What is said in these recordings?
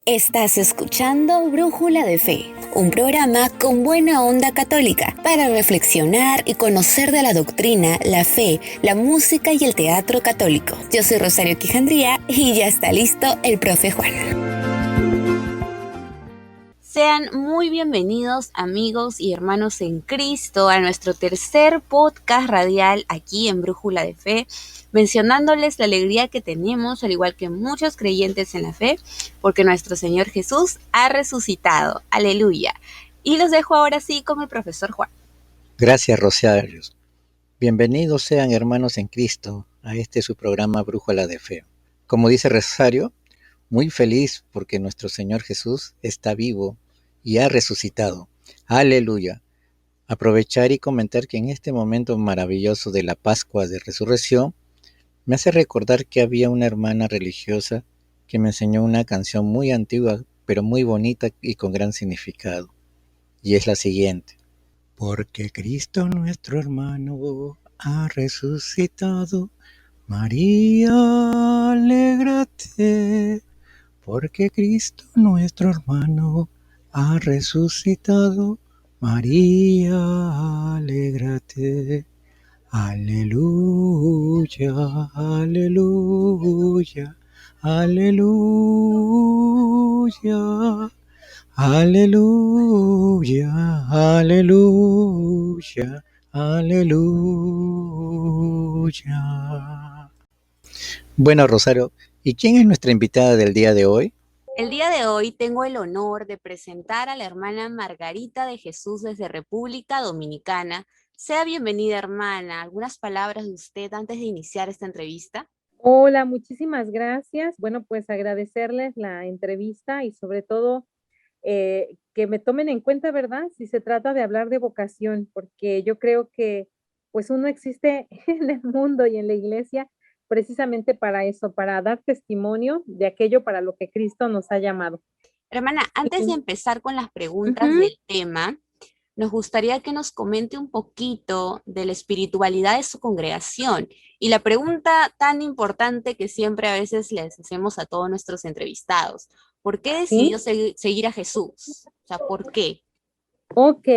Estás escuchando Brújula de Fe, un programa con buena onda católica para reflexionar y conocer de la doctrina, la fe, la música y el teatro católico. Yo soy Rosario Quijandría y ya está listo el profe Juan. Sean muy bienvenidos amigos y hermanos en Cristo a nuestro tercer podcast radial aquí en Brújula de Fe, mencionándoles la alegría que tenemos, al igual que muchos creyentes en la fe, porque nuestro Señor Jesús ha resucitado. ¡Aleluya! Y los dejo ahora sí con el profesor Juan. Gracias, Rosario. Bienvenidos sean hermanos en Cristo a su programa Brújula de Fe. Como dice Rosario, muy feliz porque nuestro Señor Jesús está vivo y ha resucitado. ¡Aleluya! Aprovechar y comentar que en este momento maravilloso de la Pascua de Resurrección, me hace recordar que había una hermana religiosa que me enseñó una canción muy antigua, pero muy bonita y con gran significado. Y es la siguiente. Porque Cristo nuestro hermano ha resucitado, María, alégrate. Porque Cristo nuestro hermano ha resucitado, María, alégrate. Aleluya, aleluya, aleluya, aleluya, aleluya, aleluya. Bueno, Rosario, ¿y quién es nuestra invitada del día de hoy? El día de hoy tengo el honor de presentar a la hermana Margarita de Jesús desde República Dominicana. Sea bienvenida, hermana. ¿Algunas palabras de usted antes de iniciar esta entrevista? Hola, muchísimas gracias. Bueno, pues agradecerles la entrevista y sobre todo que me tomen en cuenta, ¿verdad? Si se trata de hablar de vocación, porque yo creo que pues uno existe en el mundo y en la iglesia precisamente para eso, para dar testimonio de aquello para lo que Cristo nos ha llamado. Hermana, antes de empezar con las preguntas Ujú. del tema, nos gustaría que nos comente un poquito de la espiritualidad de su congregación y la pregunta tan importante que siempre a veces les hacemos a todos nuestros entrevistados. ¿Por qué ¿Sí? decidió seguir a Jesús? O sea, ¿por qué? Ok,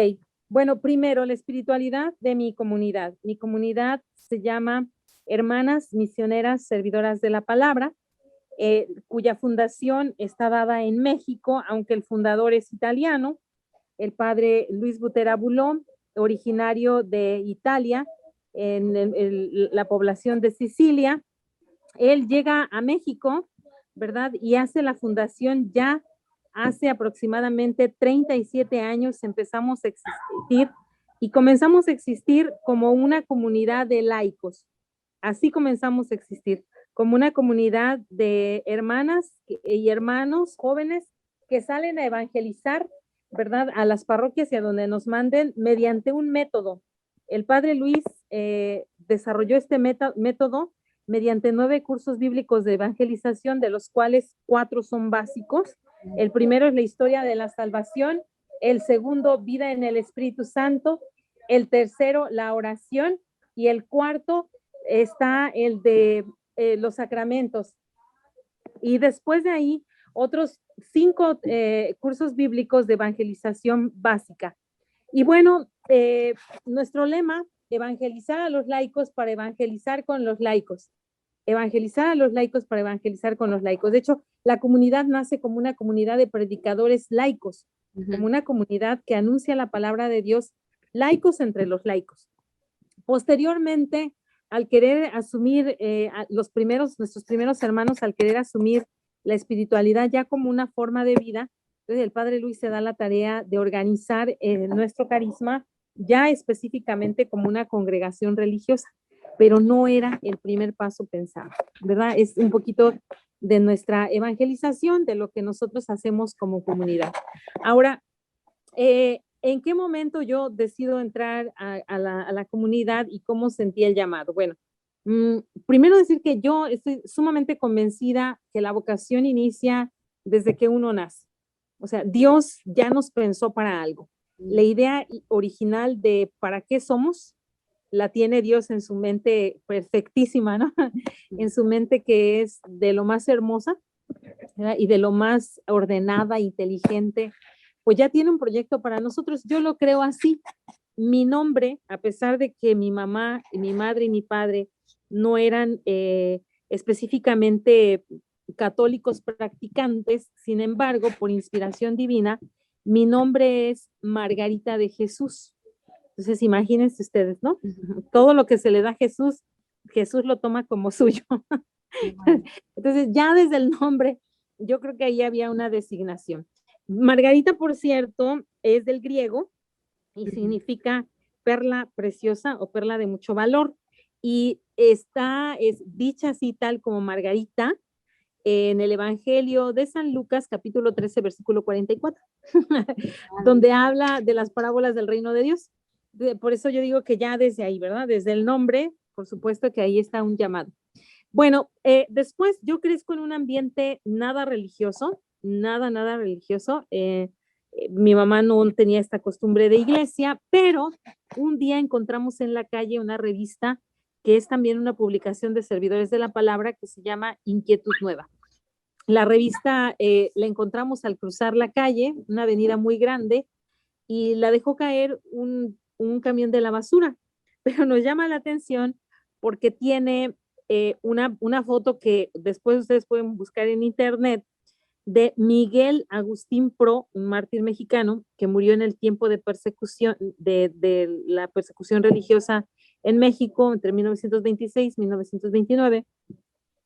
bueno, primero la espiritualidad de mi comunidad. Mi comunidad se llama Hermanas Misioneras Servidoras de la Palabra, cuya fundación está dada en México, aunque el fundador es italiano, el padre Luis Butera Bulón, originario de Italia, en la población de Sicilia. Él llega a México, ¿verdad? Y hace la fundación ya hace aproximadamente 37 años empezamos a existir y comenzamos a existir como una comunidad de laicos. Así comenzamos a existir, como una comunidad de hermanas y hermanos jóvenes que salen a evangelizar, ¿verdad? A las parroquias y a donde nos manden mediante un método. El padre Luis desarrolló este método mediante 9 cursos bíblicos de evangelización, de los cuales 4 son básicos. El primero es la historia de la salvación, el segundo, vida en el Espíritu Santo, el tercero, la oración, y el cuarto está el de los sacramentos. Y después de ahí, otros 5 cursos bíblicos de evangelización básica. Y bueno, nuestro lema, evangelizar a los laicos para evangelizar con los laicos. Evangelizar a los laicos para evangelizar con los laicos. De hecho, la comunidad nace como una comunidad de predicadores laicos, como una comunidad que anuncia la palabra de Dios, laicos entre los laicos. Posteriormente, al querer asumir, nuestros primeros hermanos, al querer asumir la espiritualidad ya como una forma de vida, entonces el padre Luis se da la tarea de organizar nuestro carisma ya específicamente como una congregación religiosa, pero no era el primer paso pensado, ¿verdad? Es un poquito de nuestra evangelización, de lo que nosotros hacemos como comunidad. Ahora, ¿en qué momento yo decido entrar a la comunidad y cómo sentí el llamado? Bueno, primero decir que yo estoy sumamente convencida que la vocación inicia desde que uno nace. O sea, Dios ya nos pensó para algo. La idea original de para qué somos la tiene Dios en su mente perfectísima, ¿no? En su mente que es de lo más hermosa. ¿verdad? Y de lo más ordenada, inteligente, pues ya tiene un proyecto para nosotros. Yo lo creo así. Mi nombre, a pesar de que mi mamá, mi madre y mi padre no eran específicamente católicos practicantes, sin embargo, por inspiración divina, mi nombre es Margarita de Jesús. Entonces, imagínense ustedes, ¿no? Todo lo que se le da a Jesús, Jesús lo toma como suyo. Entonces, ya desde el nombre, yo creo que ahí había una designación. Margarita, por cierto, es del griego y significa perla preciosa o perla de mucho valor. Y es dicha así tal como Margarita en el Evangelio de San Lucas, capítulo 13, versículo 44, donde habla de las parábolas del reino de Dios. Por eso yo digo que ya desde ahí, ¿verdad? Desde el nombre, por supuesto que ahí está un llamado. Bueno, después yo crezco en un ambiente nada religioso, nada religioso. Mi mamá no tenía esta costumbre de iglesia, pero un día encontramos en la calle una revista que es también una publicación de servidores de la palabra que se llama Inquietud Nueva. La revista la encontramos al cruzar la calle, una avenida muy grande, y la dejó caer un camión de la basura, pero nos llama la atención porque tiene una foto que después ustedes pueden buscar en internet de Miguel Agustín Pro, un mártir mexicano que murió en el tiempo de persecución, de la persecución religiosa en México entre 1926 y 1929.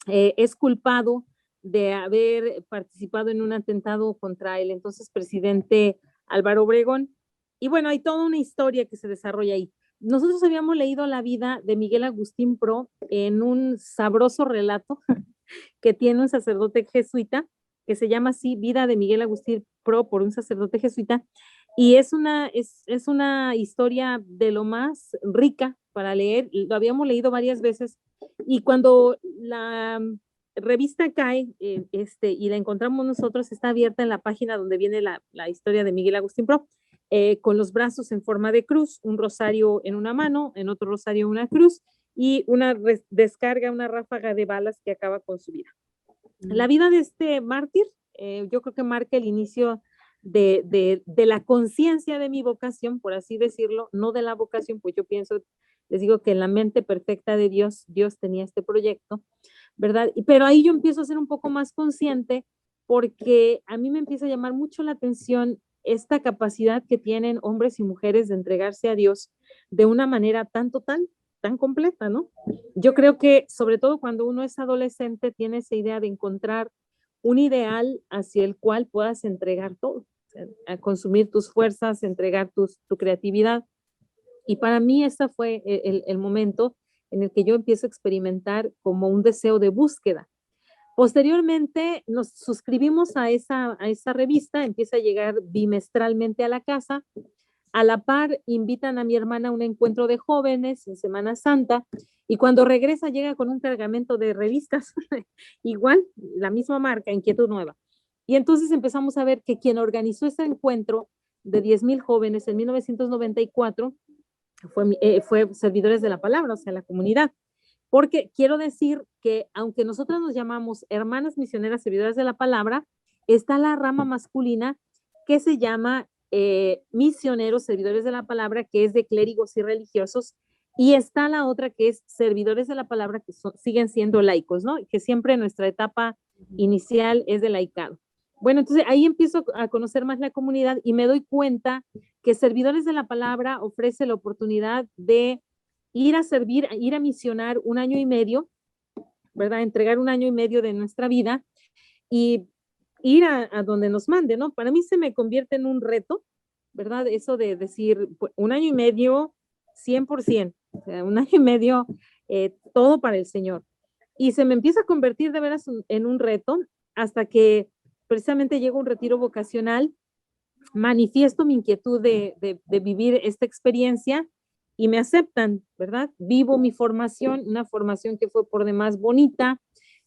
Es culpado de haber participado en un atentado contra el entonces presidente Álvaro Obregón. Y bueno, hay toda una historia que se desarrolla ahí. Nosotros habíamos leído la vida de Miguel Agustín Pro en un sabroso relato que tiene un sacerdote jesuita, que se llama así, Vida de Miguel Agustín Pro por un sacerdote jesuita, y es una historia de lo más rica para leer, lo habíamos leído varias veces, y cuando la revista cae y la encontramos nosotros, está abierta en la página donde viene la historia de Miguel Agustín Pro, con los brazos en forma de cruz, un rosario en una mano, en otro rosario una cruz, y una descarga, una ráfaga de balas que acaba con su vida. La vida de este mártir, yo creo que marca el inicio de la conciencia de mi vocación, por así decirlo, no de la vocación, pues yo pienso, les digo que en la mente perfecta de Dios, Dios tenía este proyecto, ¿verdad? Pero ahí yo empiezo a ser un poco más consciente porque a mí me empieza a llamar mucho la atención esta capacidad que tienen hombres y mujeres de entregarse a Dios de una manera tan total, tan completa, ¿no? Yo creo que sobre todo cuando uno es adolescente tiene esa idea de encontrar un ideal hacia el cual puedas entregar todo, o sea, a consumir tus fuerzas, entregar tu creatividad. Y para mí ese fue el momento en el que yo empiezo a experimentar como un deseo de búsqueda. Posteriormente nos suscribimos a esa revista, empieza a llegar bimestralmente a la casa. A la par, invitan a mi hermana a un encuentro de jóvenes en Semana Santa y cuando regresa llega con un cargamento de revistas, igual, la misma marca, Inquietud Nueva. Y entonces empezamos a ver que quien organizó ese encuentro de 10,000 jóvenes en 1994 fue Servidores de la Palabra, o sea, la comunidad. Porque quiero decir que aunque nosotras nos llamamos Hermanas Misioneras Servidoras de la Palabra, está la rama masculina que se llama Misioneros Servidores de la Palabra, que es de clérigos y religiosos, y está la otra que es Servidores de la Palabra, que siguen siendo laicos, ¿no? Que siempre nuestra etapa inicial es de laicado. Bueno, entonces ahí empiezo a conocer más la comunidad y me doy cuenta que Servidores de la Palabra ofrece la oportunidad de ir a servir, ir a misionar 1 año y medio, ¿verdad? Entregar 1 año y medio de nuestra vida y ir a donde nos mande, ¿no? Para mí se me convierte en un reto, ¿verdad? Eso de decir 1 año y medio, 100%, o sea, 1 año y medio, todo para el Señor. Y se me empieza a convertir de veras en un reto hasta que precisamente llega un retiro vocacional, manifiesto mi inquietud de vivir esta experiencia y me aceptan, ¿verdad? Vivo mi formación, una formación que fue por demás bonita,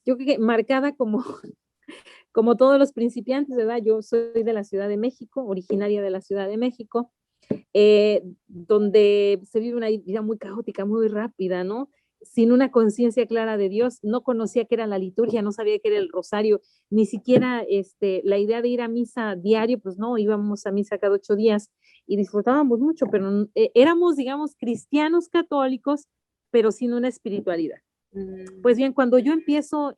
yo creo que marcada como todos los principiantes, ¿verdad? Yo soy de la Ciudad de México, originaria de la Ciudad de México, donde se vive una vida muy caótica, muy rápida, ¿no? sin una conciencia clara de Dios, no conocía qué era la liturgia, no sabía qué era el rosario, ni siquiera la idea de ir a misa diario, pues no, íbamos a misa cada 8 días y disfrutábamos mucho, pero éramos, digamos, cristianos católicos, pero sin una espiritualidad. Pues bien, cuando yo empiezo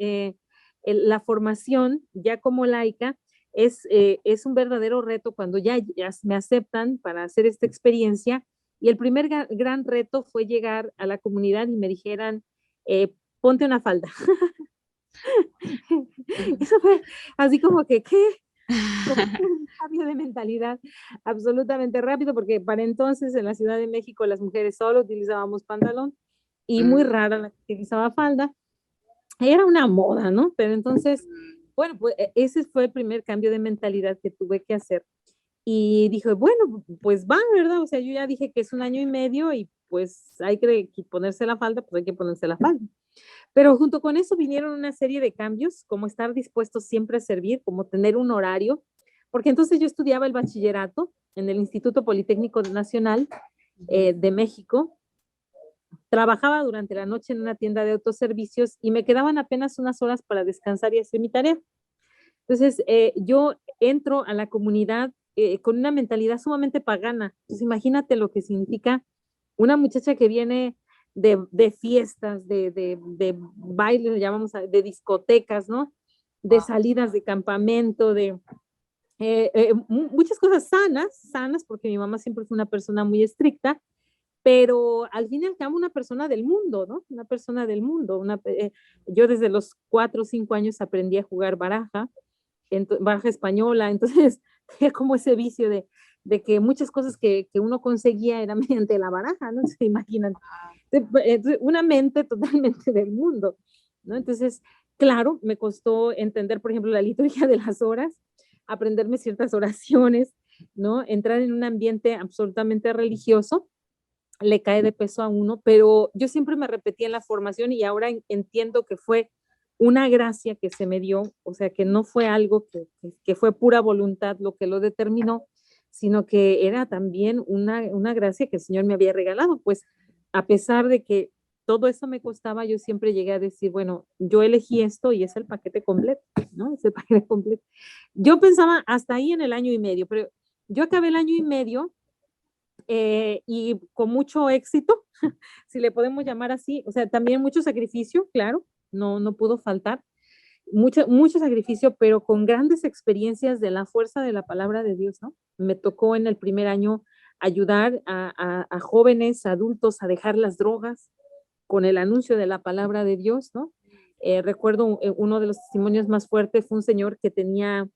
la formación ya como laica, es un verdadero reto cuando ya me aceptan para hacer esta experiencia. Y el primer gran reto fue llegar a la comunidad y me dijeran, ponte una falda. Eso fue así como que, ¿qué? Como un cambio de mentalidad absolutamente rápido, porque para entonces en la Ciudad de México las mujeres solo utilizábamos pantalón y muy rara la que utilizaba falda. Era una moda, ¿no? Pero entonces, bueno, pues ese fue el primer cambio de mentalidad que tuve que hacer. Y dije, bueno, pues va, ¿verdad? O sea, yo ya dije que es 1 año y medio y pues hay que ponerse la falda, pues hay que ponerse la falda. Pero junto con eso vinieron una serie de cambios, como estar dispuestos siempre a servir, como tener un horario, porque entonces yo estudiaba el bachillerato en el Instituto Politécnico Nacional de México, trabajaba durante la noche en una tienda de autoservicios y me quedaban apenas unas horas para descansar y hacer mi tarea. Entonces, yo entro a la comunidad con una mentalidad sumamente pagana. Entonces, imagínate lo que significa una muchacha que viene de fiestas, de bailes, llamamos de discotecas, ¿no? De salidas de campamento, muchas cosas sanas, porque mi mamá siempre fue una persona muy estricta, pero al fin y al cabo una persona del mundo, ¿no? Una persona del mundo. Yo desde los 4 o 5 años aprendí a jugar baraja, baraja española, entonces tenía como ese vicio de que muchas cosas que uno conseguía era mediante la baraja, ¿no? Se imaginan. Entonces, una mente totalmente del mundo, ¿no? Entonces, claro, me costó entender, por ejemplo, la liturgia de las horas, aprenderme ciertas oraciones, ¿no? Entrar en un ambiente absolutamente religioso, le cae de peso a uno, pero yo siempre me repetí en la formación y ahora entiendo que fue una gracia que se me dio, o sea, que no fue algo que fue pura voluntad lo que lo determinó, sino que era también una gracia que el Señor me había regalado, pues a pesar de que todo eso me costaba, yo siempre llegué a decir, bueno, yo elegí esto y es el paquete completo, ¿no? Es el paquete completo. Yo pensaba hasta ahí en el 1 año y medio, pero yo acabé el 1 año y medio y con mucho éxito, si le podemos llamar así, o sea, también mucho sacrificio, claro, no pudo faltar, mucho sacrificio, pero con grandes experiencias de la fuerza de la palabra de Dios, ¿no? Me tocó en el primer año ayudar a jóvenes, adultos a dejar las drogas con el anuncio de la palabra de Dios, ¿no? Recuerdo uno de los testimonios más fuertes fue un señor que tenía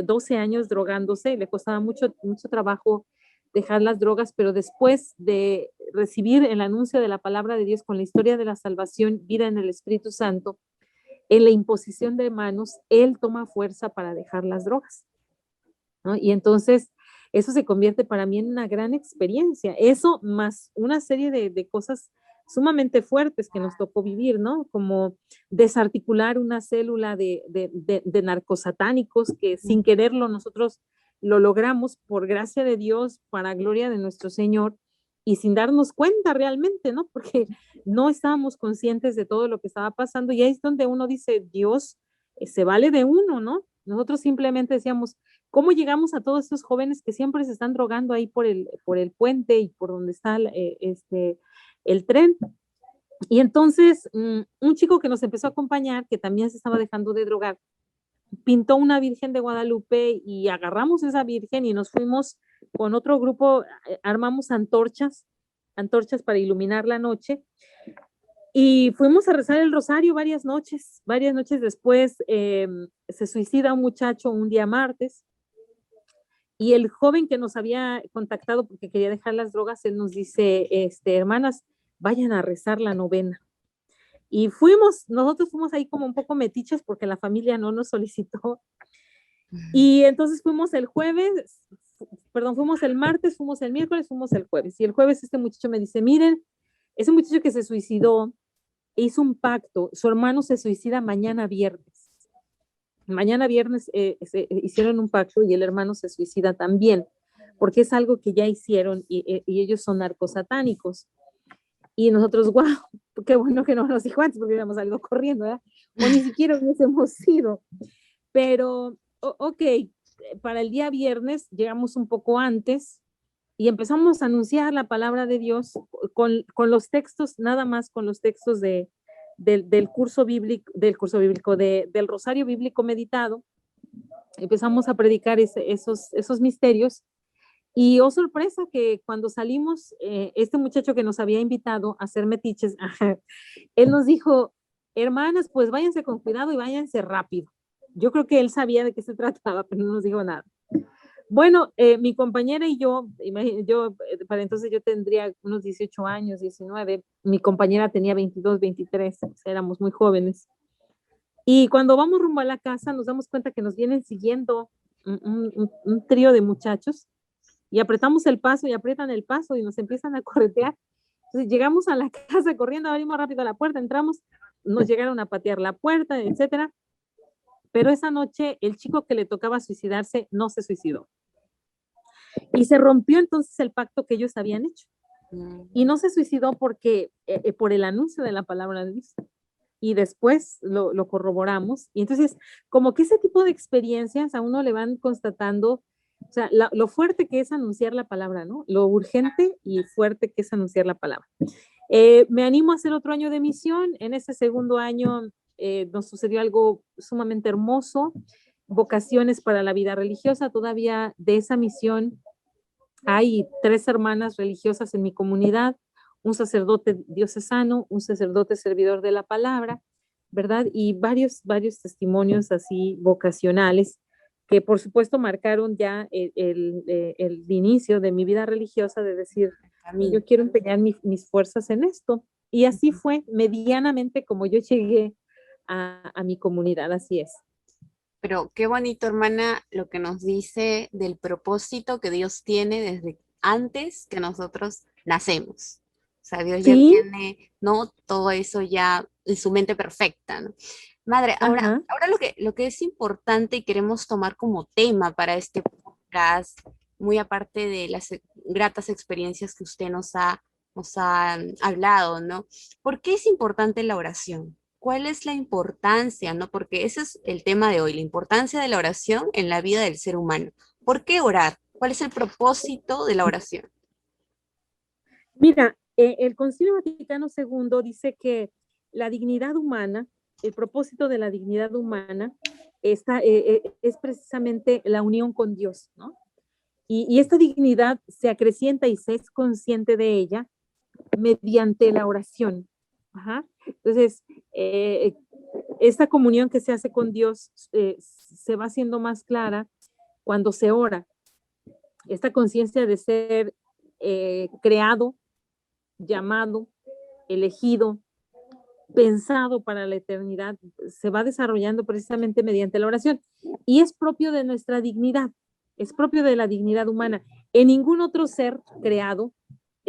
12 años drogándose, le costaba mucho trabajo dejar las drogas, pero después de recibir el anuncio de la palabra de Dios con la historia de la salvación, vida en el Espíritu Santo, en la imposición de manos, él toma fuerza para dejar las drogas, ¿no? Y entonces eso se convierte para mí en una gran experiencia. Eso más una serie de cosas sumamente fuertes que nos tocó vivir, ¿no? Como desarticular una célula de narcosatánicos que sin quererlo nosotros lo logramos por gracia de Dios, para gloria de nuestro Señor y sin darnos cuenta realmente, ¿no? Porque no estábamos conscientes de todo lo que estaba pasando y ahí es donde uno dice, Dios se vale de uno, ¿no? Nosotros simplemente decíamos, ¿cómo llegamos a todos estos jóvenes que siempre se están drogando ahí por el puente y por donde está el tren? Y entonces un chico que nos empezó a acompañar, que también se estaba dejando de drogar, pintó una Virgen de Guadalupe y agarramos esa Virgen y nos fuimos con otro grupo, armamos antorchas para iluminar la noche y fuimos a rezar el rosario varias noches después se suicida un muchacho un día martes y el joven que nos había contactado porque quería dejar las drogas, él nos dice, hermanas, vayan a rezar la novena. Y nosotros fuimos ahí como un poco metiches porque la familia no nos solicitó. Y entonces fuimos el martes, fuimos el miércoles, fuimos el jueves. Y el jueves este muchacho me dice, miren, ese muchacho que se suicidó hizo un pacto, su hermano se suicida mañana viernes. Mañana viernes hicieron un pacto y el hermano se suicida también, porque es algo que ya hicieron y ellos son narcosatánicos. Y nosotros, wow, qué bueno que no nos dijo antes porque hubiéramos salido corriendo, ¿verdad? O ni siquiera hubiésemos ido. Pero, ok, para el día viernes llegamos un poco antes y empezamos a anunciar la palabra de Dios con los textos, nada más con los textos del curso bíblico, del Rosario Bíblico Meditado. Empezamos a predicar esos misterios. Y oh sorpresa que cuando salimos, este muchacho que nos había invitado a hacer metiches, él nos dijo, hermanas, pues váyanse con cuidado y váyanse rápido. Yo creo que él sabía de qué se trataba, pero no nos dijo nada. Bueno, mi compañera y yo, para entonces yo tendría unos 18 años, 19, mi compañera tenía 22, 23, o sea, éramos muy jóvenes. Y cuando vamos rumbo a la casa nos damos cuenta que nos vienen siguiendo un trío de muchachos y apretamos el paso y aprietan el paso y nos empiezan a corretear. Entonces llegamos a la casa corriendo, abrimos rápido la puerta, entramos, nos llegaron a patear la puerta, etcétera. Pero esa noche el chico que le tocaba suicidarse no se suicidó. Y se rompió entonces el pacto que ellos habían hecho. Y no se suicidó porque, por el anuncio de la palabra de Dios. Y después lo corroboramos. Y entonces, como que ese tipo de experiencias a uno le van constatando, o sea, lo fuerte que es anunciar la palabra, ¿no? Lo urgente y fuerte que es anunciar la palabra. Me animo a hacer otro año de misión. En ese segundo año nos sucedió algo sumamente hermoso, vocaciones para la vida religiosa. Todavía de esa misión hay 3 hermanas religiosas en mi comunidad, un sacerdote diocesano, un sacerdote servidor de la palabra, ¿verdad? Y varios testimonios así vocacionales que por supuesto marcaron ya el inicio de mi vida religiosa, de decir, yo quiero empeñar mis fuerzas en esto. Y así fue medianamente como yo llegué a mi comunidad, así es. Pero qué bonito, hermana, lo que nos dice del propósito que Dios tiene desde antes que nosotros nacemos. O sea, Dios ya Sí, tiene, ¿no? Todo eso ya en su mente perfecta, ¿no? Madre, ajá. ahora lo que es importante y queremos tomar como tema para este podcast, muy aparte de las gratas experiencias que usted nos ha hablado, ¿no? ¿Por qué es importante la oración? ¿Cuál es la importancia, no? Porque ese es el tema de hoy, la importancia de la oración en la vida del ser humano. ¿Por qué orar? ¿Cuál es el propósito de la oración? Mira, el Concilio Vaticano II dice que la dignidad humana, el propósito de la dignidad humana es precisamente la unión con Dios, ¿no? Y esta dignidad se acrecienta y se es consciente de ella mediante la oración. Ajá. Entonces, esta comunión que se hace con Dios se va haciendo más clara cuando se ora. Esta conciencia de ser creado, llamado, elegido, pensado para la eternidad, se va desarrollando precisamente mediante la oración. Y es propio de nuestra dignidad, es propio de la dignidad humana. En ningún otro ser creado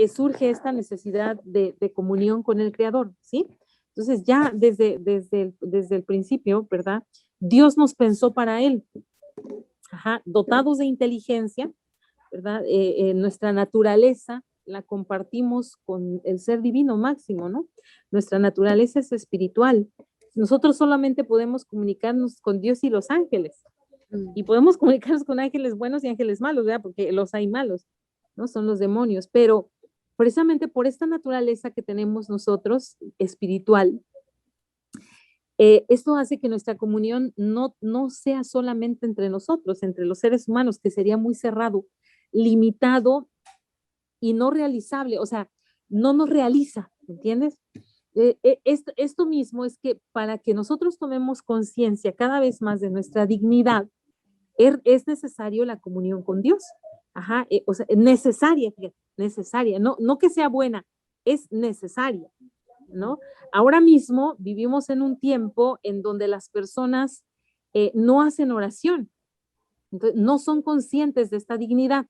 surge esta necesidad de comunión con el Creador, ¿sí? Entonces ya desde el principio, ¿verdad? Dios nos pensó para Él, ajá, dotados de inteligencia, ¿verdad? Nuestra naturaleza la compartimos con el ser divino máximo, ¿no? Nuestra naturaleza es espiritual. Nosotros solamente podemos comunicarnos con Dios y los ángeles. Y podemos comunicarnos con ángeles buenos y ángeles malos, ¿verdad? Porque los hay malos, ¿no? Son los demonios. Pero precisamente por esta naturaleza que tenemos nosotros, espiritual, esto hace que nuestra comunión no sea solamente entre nosotros, entre los seres humanos, que sería muy cerrado, limitado y no realizable, o sea, no nos realiza, ¿entiendes? Esto mismo es que para que nosotros tomemos conciencia cada vez más de nuestra dignidad, es necesario la comunión con Dios. Ajá, o sea, necesaria, necesaria, no que sea buena, es necesaria, ¿no? Ahora mismo vivimos en un tiempo en donde las personas no hacen oración, entonces no son conscientes de esta dignidad.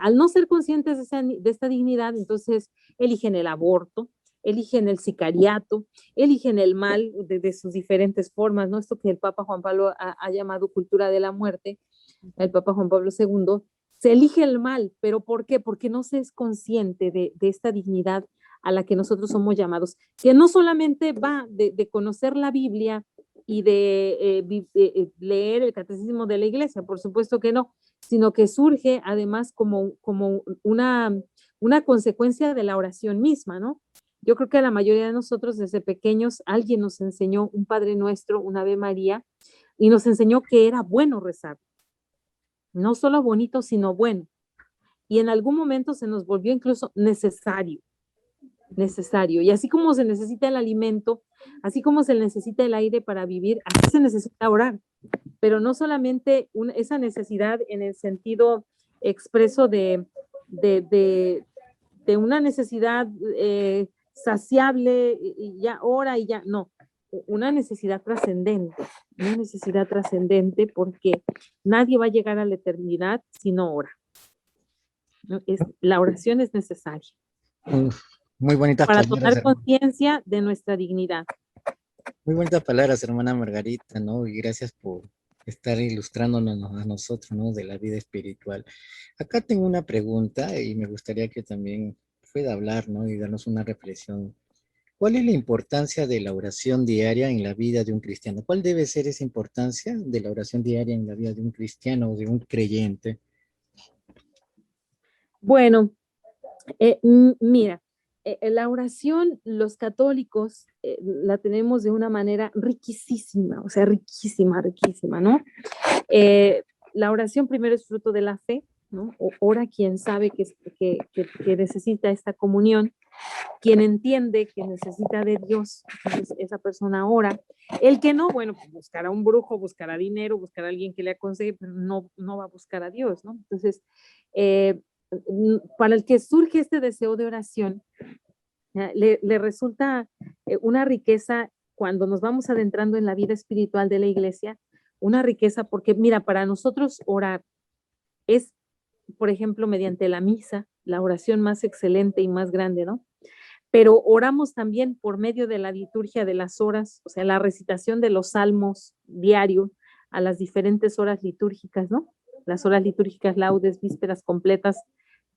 Al no ser conscientes de esta dignidad, entonces eligen el aborto, eligen el sicariato, eligen el mal de sus diferentes formas, ¿no? Esto que el Papa Juan Pablo ha llamado cultura de la muerte, el Papa Juan Pablo II, se elige el mal, pero ¿por qué? Porque no se es consciente de esta dignidad a la que nosotros somos llamados, que no solamente va de conocer la Biblia y de leer el catecismo de la iglesia, por supuesto que no, sino que surge además como una consecuencia de la oración misma, ¿no? Yo creo que a la mayoría de nosotros desde pequeños alguien nos enseñó un Padre Nuestro, un Ave María, y nos enseñó que era bueno rezar. No solo bonito, sino bueno. Y en algún momento se nos volvió incluso necesario. Y así como se necesita el alimento, así como se necesita el aire para vivir, así se necesita orar. Pero no solamente esa necesidad en el sentido expreso de una necesidad saciable y ya ora y ya, no, una necesidad trascendente porque nadie va a llegar a la eternidad si no ora. ¿No? La oración es necesaria. Uf, muy bonitas para palabras, tomar conciencia de nuestra dignidad. muy bonitas palabras, hermana Margarita, ¿no? Y gracias por estar ilustrándonos a nosotros, ¿no? De la vida espiritual. Acá tengo una pregunta y me gustaría que también pueda hablar, ¿no? Y darnos una reflexión. ¿Cuál es la importancia de la oración diaria en la vida de un cristiano? ¿Cuál debe ser esa importancia de la oración diaria en la vida de un cristiano o de un creyente? Bueno, mira, la oración, los católicos la tenemos de una manera riquísima, o sea, riquísima, ¿no? La oración primero es fruto de la fe, ¿no? Ora quien sabe que necesita esta comunión, quien entiende que necesita de Dios, entonces esa persona ora. El que no, bueno, pues buscará un brujo, buscará dinero, buscará a alguien que le aconseje, pero no va a buscar a Dios, ¿no? Entonces, para el que surge este deseo de oración, le resulta una riqueza cuando nos vamos adentrando en la vida espiritual de la iglesia, una riqueza porque, mira, para nosotros orar es, por ejemplo, mediante la misa, la oración más excelente y más grande, ¿no? Pero oramos también por medio de la liturgia de las horas, o sea, la recitación de los salmos diario a las diferentes horas litúrgicas, ¿no? Las horas litúrgicas, laudes, vísperas completas,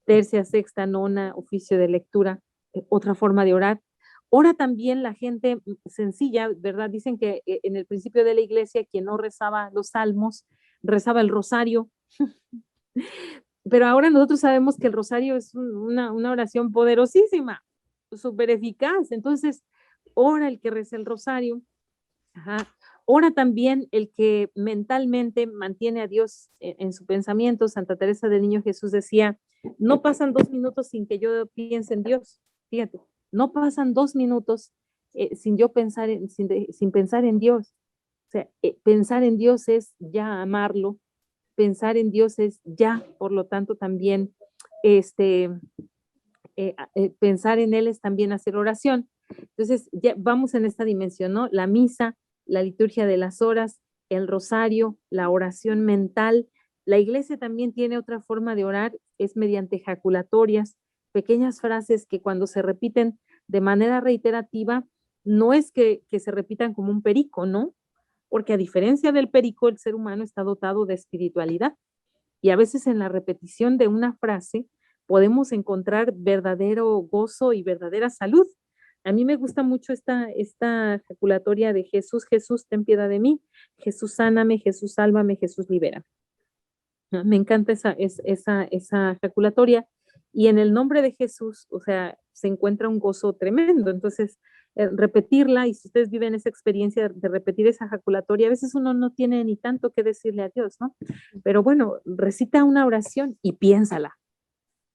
tercia, sexta, nona, oficio de lectura, otra forma de orar. Ora también la gente sencilla, ¿verdad? Dicen que en el principio de la iglesia quien no rezaba los salmos, rezaba el rosario. Pero ahora nosotros sabemos que el rosario es una oración poderosísima, súper eficaz. Entonces, ora el que reza el rosario. Ajá. Ora también el que mentalmente mantiene a Dios en su pensamiento. Santa Teresa del Niño Jesús decía, no pasan 2 minutos sin que yo piense en Dios. Fíjate, no pasan 2 minutos sin yo pensar sin pensar en Dios. O sea, pensar en Dios es ya amarlo, pensar en Dios es ya, por lo tanto, también pensar en Él es también hacer oración. Entonces, ya vamos en esta dimensión, ¿no? La misa, la liturgia de las horas, el rosario, la oración mental. La iglesia también tiene otra forma de orar, es mediante ejaculatorias, pequeñas frases que cuando se repiten de manera reiterativa, no es que se repitan como un perico, ¿no? Porque a diferencia del perico, el ser humano está dotado de espiritualidad y a veces en la repetición de una frase podemos encontrar verdadero gozo y verdadera salud. A mí me gusta mucho esta ejaculatoria de Jesús, Jesús, ten piedad de mí, Jesús, sáname, Jesús, sálvame, Jesús, libera. Me encanta esa ejaculatoria y en el nombre de Jesús, o sea, se encuentra un gozo tremendo. Entonces, repetirla, y si ustedes viven esa experiencia de repetir esa ejaculatoria, a veces uno no tiene ni tanto que decirle a Dios, ¿no? Pero bueno, recita una oración y piénsala.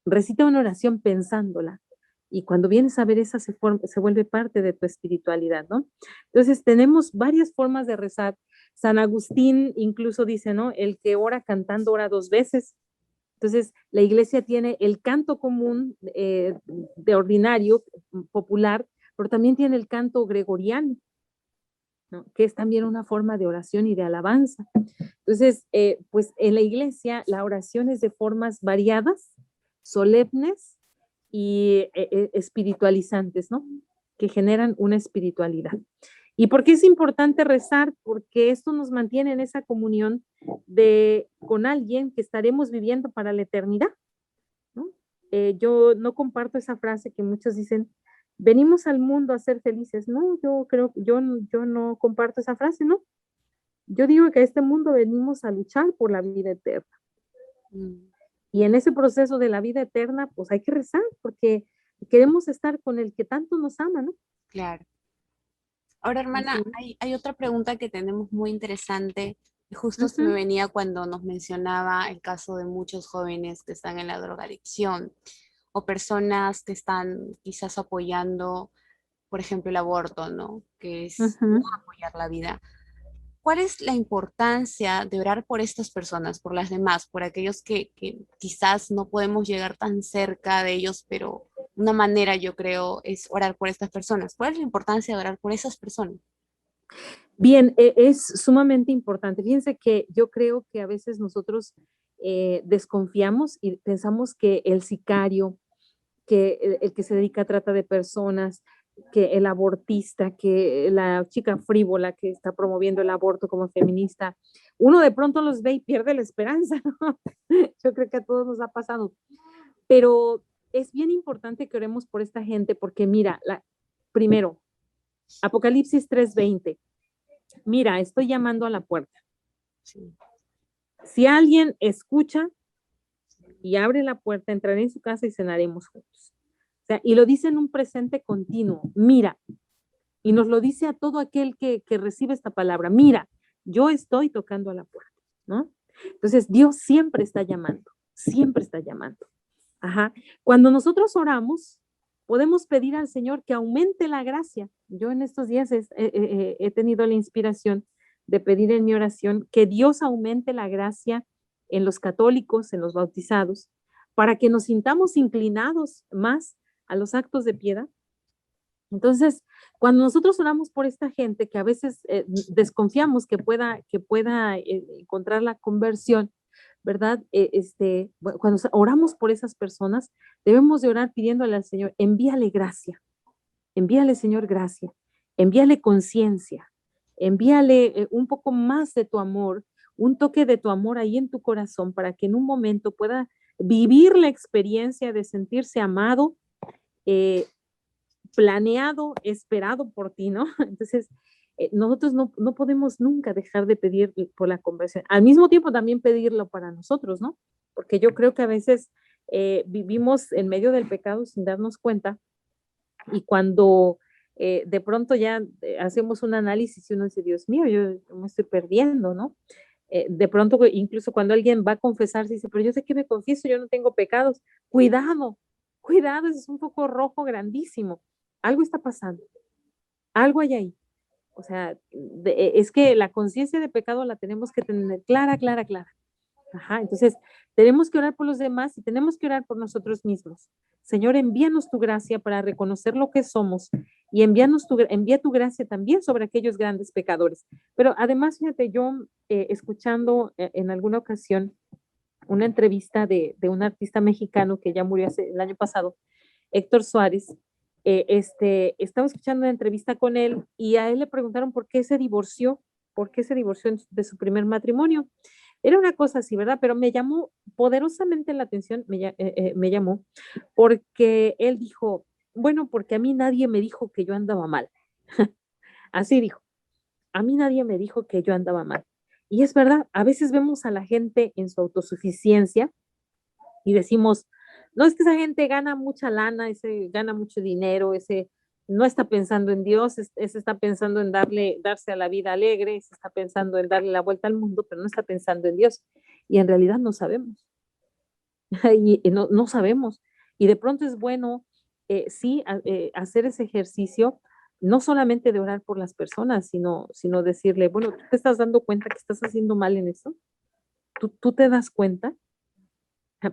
Recita una oración pensándola. Y cuando vienes a ver esa, se vuelve parte de tu espiritualidad, ¿no? Entonces, tenemos varias formas de rezar. San Agustín incluso dice, ¿no? El que ora cantando ora 2 veces. Entonces, la iglesia tiene el canto común de ordinario, popular, pero también tiene el canto gregoriano, ¿no? Que es también una forma de oración y de alabanza. Entonces, pues en la iglesia la oración es de formas variadas, solemnes y espiritualizantes, ¿no? Que generan una espiritualidad. ¿Y por qué es importante rezar? Porque esto nos mantiene en esa comunión con alguien que estaremos viviendo para la eternidad, ¿no? Yo no comparto esa frase que muchos dicen, venimos al mundo a ser felices. No, yo no comparto esa frase, ¿no? Yo digo que a este mundo venimos a luchar por la vida eterna. Mm, Y en ese proceso de la vida eterna, pues hay que rezar porque queremos estar con el que tanto nos ama, ¿no? claro. Ahora, hermana, Así. hay otra pregunta que tenemos muy interesante. Y justo se me Ujú, venía cuando nos mencionaba el caso de muchos jóvenes que están en la drogadicción o personas que están quizás apoyando, por ejemplo, el aborto, ¿no? Que es no ujú. apoyar la vida. ¿Cuál es la importancia de orar por estas personas, por las demás, por aquellos que quizás no podemos llegar tan cerca de ellos, pero una manera, yo creo, es orar por estas personas? ¿Cuál es la importancia de orar por esas personas? Bien, es sumamente importante. Fíjense que yo creo que a veces nosotros desconfiamos y pensamos que el sicario, que el que se dedica a trata de personas, que el abortista, que la chica frívola que está promoviendo el aborto como feminista, uno de pronto los ve y pierde la esperanza, ¿no? Yo creo que a todos nos ha pasado, pero es bien importante que oremos por esta gente porque mira, primero, Apocalipsis 3:20, mira, estoy llamando a la puerta. Sí. Si alguien escucha y abre la puerta, entraré en su casa y cenaremos juntos. O sea, y lo dice en un presente continuo, mira, y nos lo dice a todo aquel que recibe esta palabra, mira, yo estoy tocando a la puerta, ¿no? Entonces, Dios siempre está llamando, siempre está llamando. Ajá. Cuando nosotros oramos, podemos pedir al Señor que aumente la gracia. Yo en estos días he tenido la inspiración de pedir en mi oración que Dios aumente la gracia en los católicos, en los bautizados, para que nos sintamos inclinados más a los actos de piedad. Entonces, cuando nosotros oramos por esta gente que a veces desconfiamos que pueda encontrar la conversión, ¿verdad? Cuando oramos por esas personas, debemos de orar pidiéndole al Señor, envíale, Señor, gracia, envíale conciencia, envíale un poco más de tu amor, un toque de tu amor ahí en tu corazón para que en un momento pueda vivir la experiencia de sentirse amado, eh, planeado, esperado por ti, ¿no? Entonces, nosotros no podemos nunca dejar de pedir por la conversión. Al mismo tiempo también pedirlo para nosotros, ¿no? Porque yo creo que a veces vivimos en medio del pecado sin darnos cuenta y cuando de pronto ya hacemos un análisis y uno dice, Dios mío, yo me estoy perdiendo, ¿no? De pronto, incluso cuando alguien va a confesarse, dice, pero yo sé que me confieso, yo no tengo pecados. Cuidado, cuidado, ese es un foco rojo grandísimo. Algo está pasando, algo hay ahí. O sea, es que la conciencia de pecado la tenemos que tener clara, clara, clara. Ajá, entonces tenemos que orar por los demás y tenemos que orar por nosotros mismos. Señor, envíanos tu gracia para reconocer lo que somos y envía tu gracia también sobre aquellos grandes pecadores. Pero además, fíjate, yo escuchando en alguna ocasión una entrevista de un artista mexicano que ya murió el año pasado, Héctor Suárez, estaba escuchando una entrevista con él y a él le preguntaron por qué se divorció de su primer matrimonio. Era una cosa así, ¿verdad? Pero me llamó poderosamente la atención, me llamó, porque él dijo, bueno, porque a mí nadie me dijo que yo andaba mal. Así dijo, a mí nadie me dijo que yo andaba mal. Y es verdad, a veces vemos a la gente en su autosuficiencia y decimos, no es que esa gente gana mucha lana, ese gana mucho dinero, ese no está pensando en Dios, ese está pensando en darse a la vida alegre, ese está pensando en darle la vuelta al mundo, pero no está pensando en Dios. Y en realidad no sabemos, y no sabemos. Y de pronto es bueno, sí, hacer ese ejercicio, no solamente de orar por las personas, sino decirle, bueno, ¿tú te estás dando cuenta que estás haciendo mal en eso? ¿Tú te das cuenta?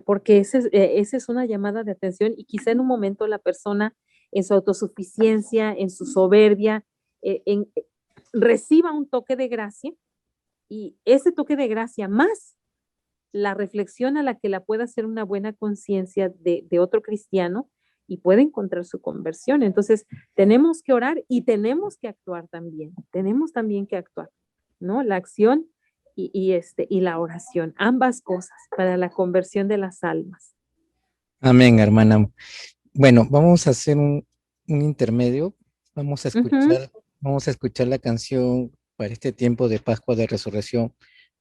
Porque esa es una llamada de atención y quizá en un momento la persona en su autosuficiencia, en su soberbia, reciba un toque de gracia y ese toque de gracia más la reflexión a la que la pueda hacer una buena conciencia de otro cristiano y puede encontrar su conversión. Entonces, tenemos que orar y tenemos que actuar también. Tenemos también que actuar, ¿no? La acción y la oración, ambas cosas para la conversión de las almas. Amén, hermana. Bueno, vamos a hacer un intermedio. Vamos a escuchar, vamos a escuchar la canción para este tiempo de Pascua de Resurrección,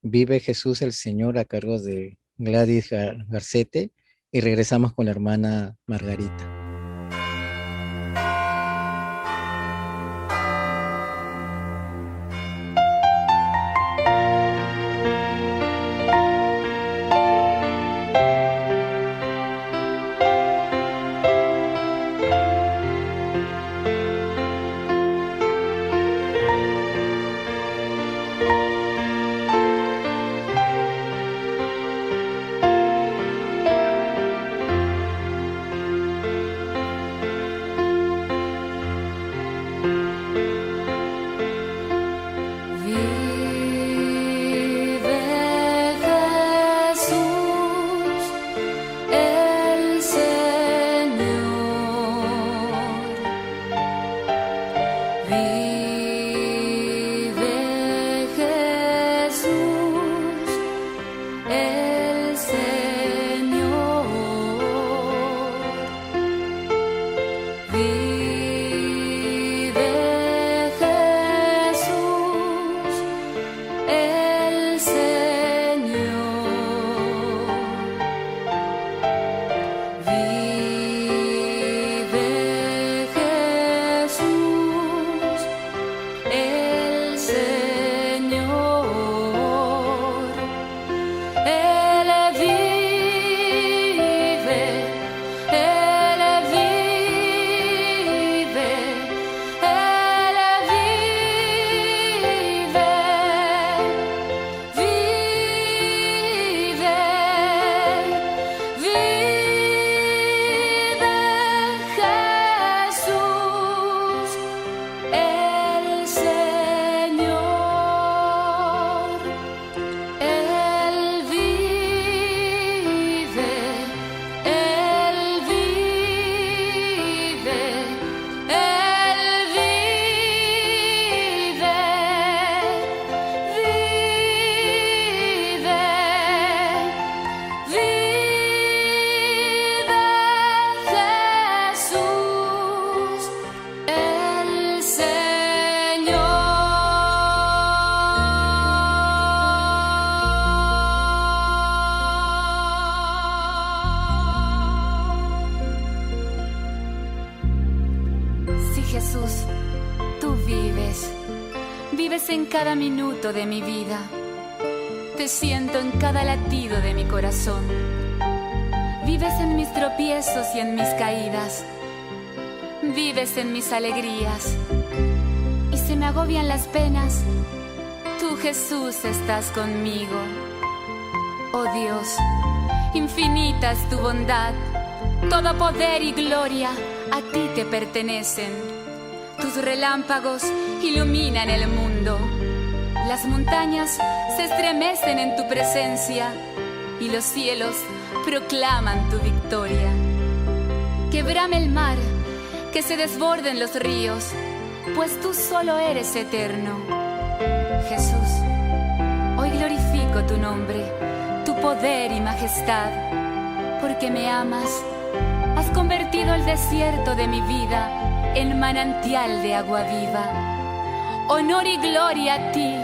Vive Jesús el Señor, a cargo de Gladys Garcete, y regresamos con la hermana Margarita. En cada minuto de mi vida, te siento en cada latido de mi corazón. Vives en mis tropiezos y en mis caídas, vives en mis alegrías, y si me agobian las penas, tú, Jesús, estás conmigo. Oh Dios, infinita es tu bondad, todo poder y gloria a ti te pertenecen. Tus relámpagos iluminan el mundo. Las montañas se estremecen en tu presencia y los cielos proclaman tu victoria. Que brame el mar, que se desborden los ríos, pues tú solo eres eterno. Jesús, hoy glorifico tu nombre, tu poder y majestad, porque me amas. Has convertido el desierto de mi vida en manantial de agua viva. Honor y gloria a ti,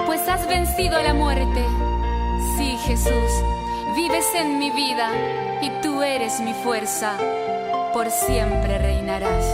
pues has vencido a la muerte. Sí, Jesús, vives en mi vida y tú eres mi fuerza. Por siempre reinarás.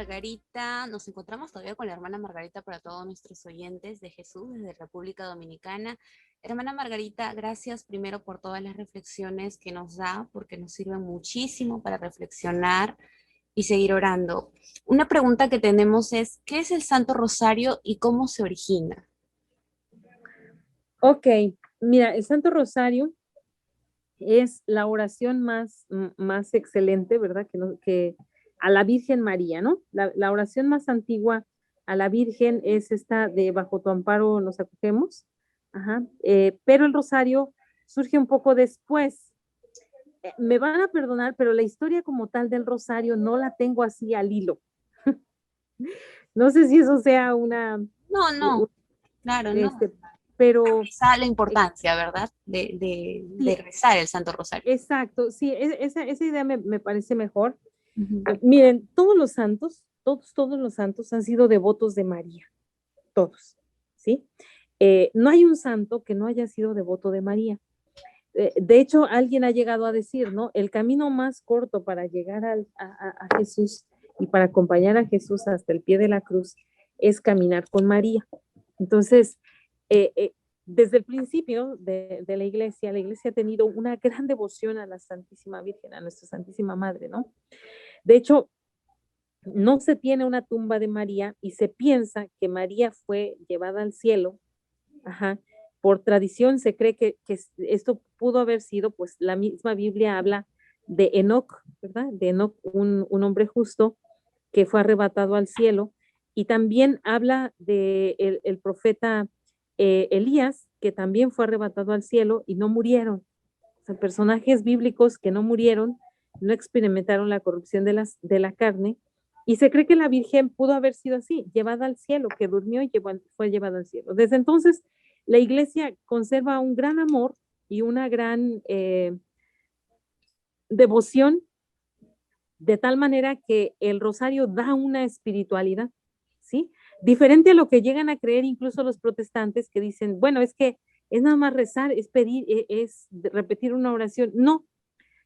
Margarita, nos encontramos todavía con la hermana Margarita para todos nuestros oyentes de Jesús desde República Dominicana. Hermana Margarita, gracias primero por todas las reflexiones que nos da, porque nos sirven muchísimo para reflexionar y seguir orando. Una pregunta que tenemos es, ¿qué es el Santo Rosario y cómo se origina? Ok, mira, el Santo Rosario es la oración más excelente, ¿verdad? Que a la Virgen María, ¿no? La oración más antigua a la Virgen es esta de bajo tu amparo nos acogemos, ajá, pero el rosario surge un poco después. Me van a perdonar, pero la historia como tal del rosario no la tengo así al hilo. No sé si eso sea No, claro, no. este, pero Quizá la importancia, ¿verdad? De sí, rezar el Santo Rosario. exacto, sí, esa idea me parece mejor. Ujú. Miren, todos los santos, todos los santos han sido devotos de María, todos, ¿sí? No hay un santo que no haya sido devoto de María. De hecho, alguien ha llegado a decir, ¿no? El camino más corto para llegar a Jesús y para acompañar a Jesús hasta el pie de la cruz es caminar con María. Entonces, desde el principio de la iglesia ha tenido una gran devoción a la Santísima Virgen, a nuestra Santísima Madre, ¿no? De hecho, no se tiene una tumba de María y se piensa que María fue llevada al cielo. Ajá. Por tradición se cree que esto pudo haber sido, pues la misma Biblia habla de Enoc, ¿verdad? De Enoc, un hombre justo que fue arrebatado al cielo, y también habla de el profeta Elías, que también fue arrebatado al cielo y no murieron. O sea, personajes bíblicos que no murieron, no experimentaron la corrupción de la carne, y se cree que la Virgen pudo haber sido así, llevada al cielo, que durmió y fue llevada al cielo. Desde entonces, la iglesia conserva un gran amor y una gran devoción, de tal manera que el rosario da una espiritualidad, ¿sí? Diferente a lo que llegan a creer incluso los protestantes, que dicen, bueno, es que es nada más rezar, es pedir, es repetir una oración. No,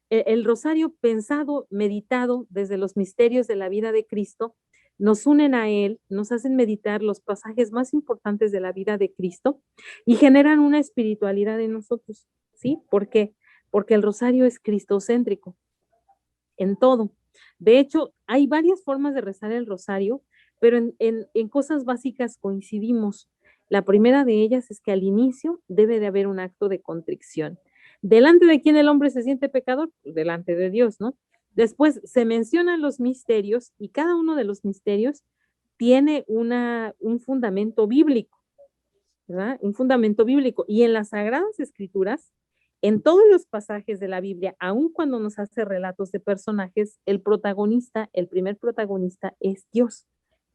el rosario pensado, meditado desde los misterios de la vida de Cristo, nos unen a Él, nos hacen meditar los pasajes más importantes de la vida de Cristo y generan una espiritualidad en nosotros, ¿sí? ¿Por qué? Porque el rosario es cristocéntrico en todo. De hecho, hay varias formas de rezar el rosario, pero en cosas básicas coincidimos. La primera de ellas es que al inicio debe de haber un acto de contrición. ¿Delante de quién el hombre se siente pecador? Pues delante de Dios, ¿no? Después se mencionan los misterios y cada uno de los misterios tiene un fundamento bíblico, ¿verdad? Un fundamento bíblico. Y en las Sagradas Escrituras, en todos los pasajes de la Biblia, aun cuando nos hace relatos de personajes, el protagonista, el primer protagonista es Dios.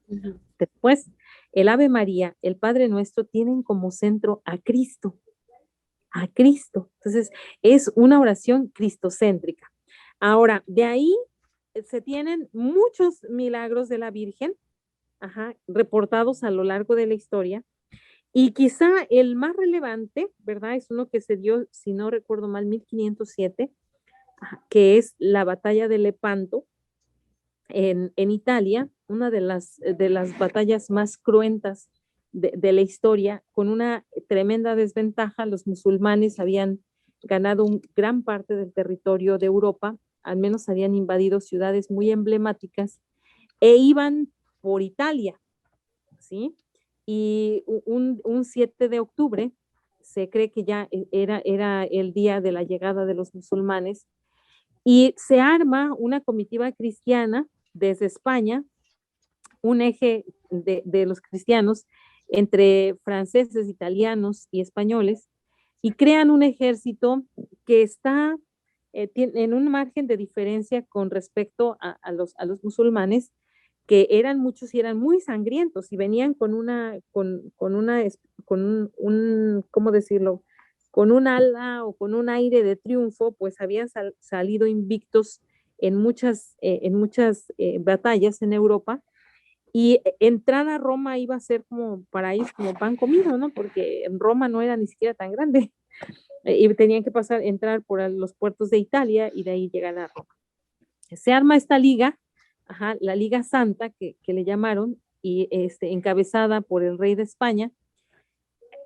Ujú. Después, el Ave María, el Padre Nuestro, tienen como centro a Cristo. A Cristo. Entonces, es una oración cristocéntrica. Ahora, de ahí se tienen muchos milagros de la Virgen, ajá, reportados a lo largo de la historia. Y quizá el más relevante, ¿verdad? Es uno que se dio, si no recuerdo mal, 1507, que es la batalla de Lepanto en Italia, una de las batallas más cruentas de la historia, con una tremenda desventaja. Los musulmanes habían ganado gran parte del territorio de Europa, al menos habían invadido ciudades muy emblemáticas e iban por Italia, ¿sí? Y un 7 de octubre se cree que ya era el día de la llegada de los musulmanes, y se arma una comitiva cristiana desde España, un eje de los cristianos entre franceses, italianos y españoles, y crean un ejército que está en un margen de diferencia con respecto a los musulmanes, que eran muchos y eran muy sangrientos y venían con ¿cómo decirlo? Con un ala o con un aire de triunfo, pues habían salido invictos en muchas batallas en Europa, y entrar a Roma iba a ser como para ellos como pan comido, ¿no? Porque en Roma no era ni siquiera tan grande, y tenían que entrar por los puertos de Italia y de ahí llegar a Roma. Se arma esta liga, la Liga Santa, que le llamaron, y encabezada por el rey de España,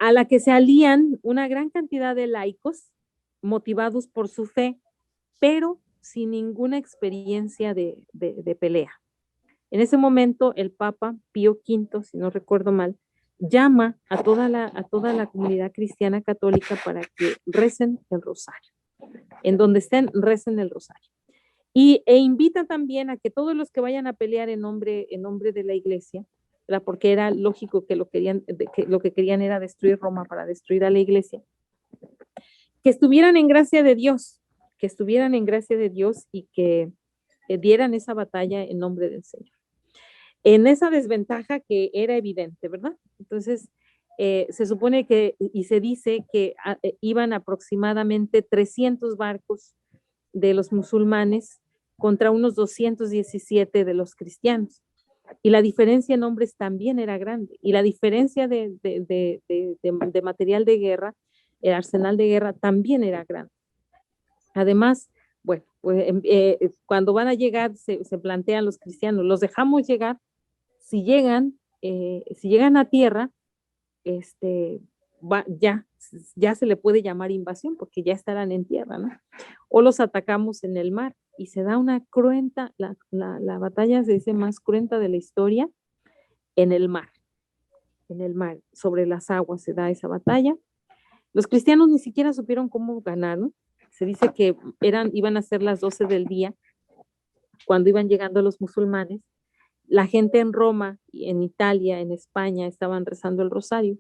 a la que se alían una gran cantidad de laicos motivados por su fe, pero sin ninguna experiencia de pelea. En ese momento, el Papa Pío V, si no recuerdo mal, llama a toda la comunidad cristiana católica para que recen el rosario. En donde estén, recen el rosario. E invita también a que todos los que vayan a pelear en nombre de la iglesia, ¿verdad? Porque era lógico que lo que querían era destruir Roma para destruir a la iglesia, que estuvieran en gracia de Dios, y que dieran esa batalla en nombre del Señor. En esa desventaja que era evidente, ¿verdad? Entonces, se supone que, y se dice que iban aproximadamente 300 barcos de los musulmanes contra unos 217 de los cristianos. Y la diferencia en hombres también era grande. Y la diferencia de material de guerra, el arsenal de guerra también era grande. Además, bueno, pues, cuando van a llegar, se plantean los cristianos, ¿los dejamos llegar? Si llegan a tierra, ya se le puede llamar invasión porque ya estarán en tierra, ¿no? O los atacamos en el mar y se da una cruenta, la batalla se dice más cruenta de la historia en el mar, sobre las aguas se da esa batalla. Los cristianos ni siquiera supieron cómo ganar, ¿no? Se dice que iban a ser las 12 del día cuando iban llegando los musulmanes. La gente en Roma, en Italia, en España, estaban rezando el rosario.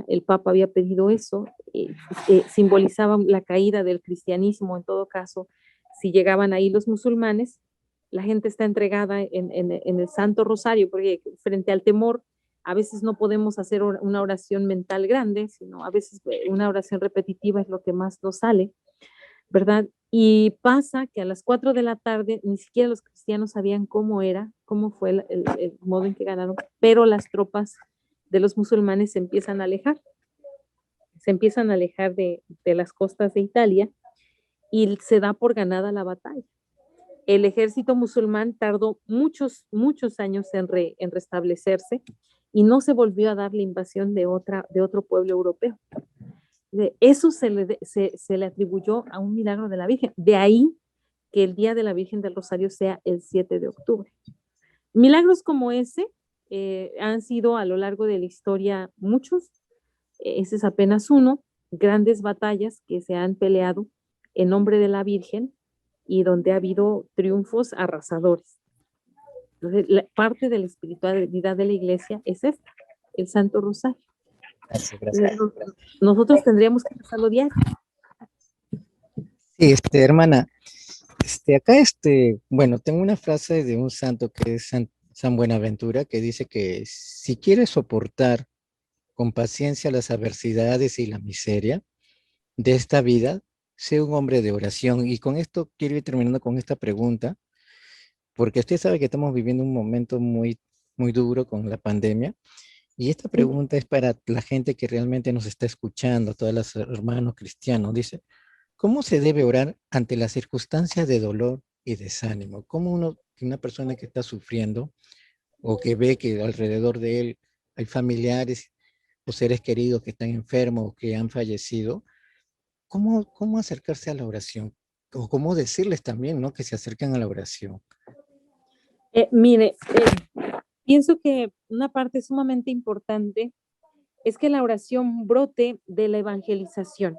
El Papa había pedido eso, simbolizaba la caída del cristianismo. En todo caso, si llegaban ahí los musulmanes, la gente está entregada en el Santo Rosario, porque frente al temor, a veces no podemos hacer una oración mental grande, sino a veces una oración repetitiva es lo que más nos sale, ¿verdad? Y pasa que a las 4 de la tarde ni siquiera los cristianos sabían cómo fue el modo en que ganaron, pero las tropas de los musulmanes se empiezan a alejar de las costas de Italia y se da por ganada la batalla. El ejército musulmán tardó muchos años en restablecerse y no se volvió a dar la invasión de otro pueblo europeo. Eso se le atribuyó a un milagro de la Virgen. De ahí que el Día de la Virgen del Rosario sea el 7 de octubre. Milagros como ese han sido a lo largo de la historia muchos. Ese es apenas uno. Grandes batallas que se han peleado en nombre de la Virgen y donde ha habido triunfos arrasadores. Entonces, parte de la espiritualidad de la iglesia es esta, el Santo Rosario. Gracias. Nosotros tendríamos que pasarlo diario. Sí, hermana, acá, bueno, tengo una frase de un santo que es San Buenaventura, que dice que si quieres soportar con paciencia las adversidades y la miseria de esta vida, sé un hombre de oración. Y con esto quiero ir terminando con esta pregunta, porque usted sabe que estamos viviendo un momento muy, muy duro con la pandemia. Y esta pregunta es para la gente que realmente nos está escuchando, todos los hermanos cristianos. Dice, ¿cómo se debe orar ante las circunstancias de dolor y desánimo? ¿Cómo una persona que está sufriendo o que ve que alrededor de él hay familiares o seres queridos que están enfermos o que han fallecido, ¿cómo acercarse a la oración? O cómo decirles también, ¿no?, que se acerquen a la oración. Mire, pienso que una parte sumamente importante es que la oración brote de la evangelización,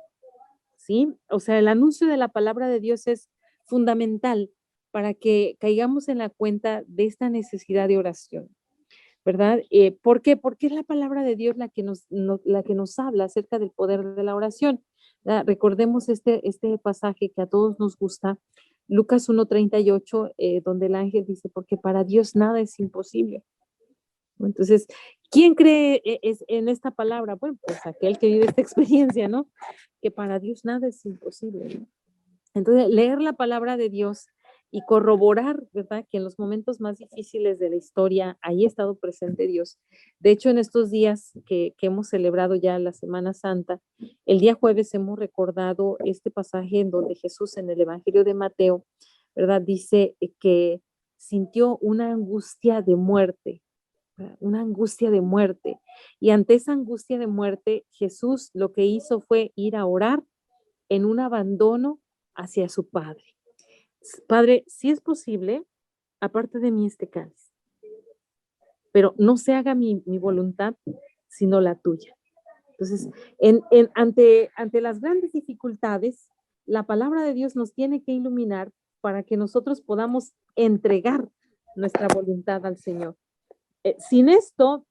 ¿sí? O sea, el anuncio de la palabra de Dios es fundamental para que caigamos en la cuenta de esta necesidad de oración, ¿verdad? ¿Por qué? Porque es la palabra de Dios la que nos habla acerca del poder de la oración. Recordemos este pasaje que a todos nos gusta, Lucas 1:38, donde el ángel dice, porque para Dios nada es imposible. Entonces, ¿quién cree en esta palabra? Bueno, pues aquel que vive esta experiencia, ¿no? Que para Dios nada es imposible, ¿no? Entonces, leer la palabra de Dios y corroborar, ¿verdad?, que en los momentos más difíciles de la historia ahí ha estado presente Dios. De hecho, en estos días que hemos celebrado ya la Semana Santa, el día jueves hemos recordado este pasaje en donde Jesús en el Evangelio de Mateo, ¿verdad?, dice que sintió una angustia de muerte, ¿verdad? Una angustia de muerte. Y ante esa angustia de muerte, Jesús lo que hizo fue ir a orar en un abandono hacia su Padre. Padre, si es posible, aparte de mí este cáliz, pero no se haga mi voluntad, sino la tuya. Entonces, ante las grandes dificultades, la palabra de Dios nos tiene que iluminar para que nosotros podamos entregar nuestra voluntad al Señor. Sin esto,